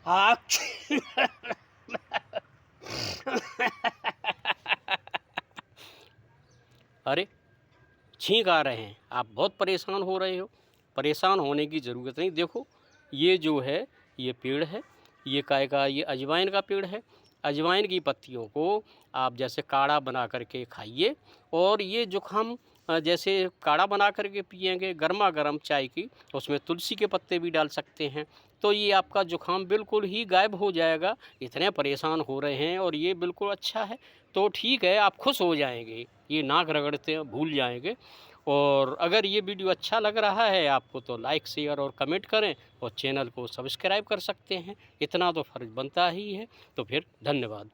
आप अरे छींक आ रहे हैं, आप बहुत परेशान हो रहे हो। परेशान होने की ज़रूरत नहीं। देखो ये जो है ये पेड़ है, ये काय का, ये अजवाइन का पेड़ है। अजवाइन की पत्तियों को आप जैसे काढ़ा बना करके खाइए, और ये जुकाम जैसे काढ़ा बना करके पिएंगे गर्मा गर्म चाय की, उसमें तुलसी के पत्ते भी डाल सकते हैं, तो ये आपका जुकाम बिल्कुल ही गायब हो जाएगा। इतने परेशान हो रहे हैं और ये बिल्कुल अच्छा है, तो ठीक है, आप खुश हो जाएंगे, ये नाक रगड़ते भूल जाएंगे। और अगर ये वीडियो अच्छा लग रहा है आपको तो लाइक शेयर और कमेंट करें, और चैनल को सब्सक्राइब कर सकते हैं, इतना तो फ़र्ज़ बनता ही है। तो फिर धन्यवाद।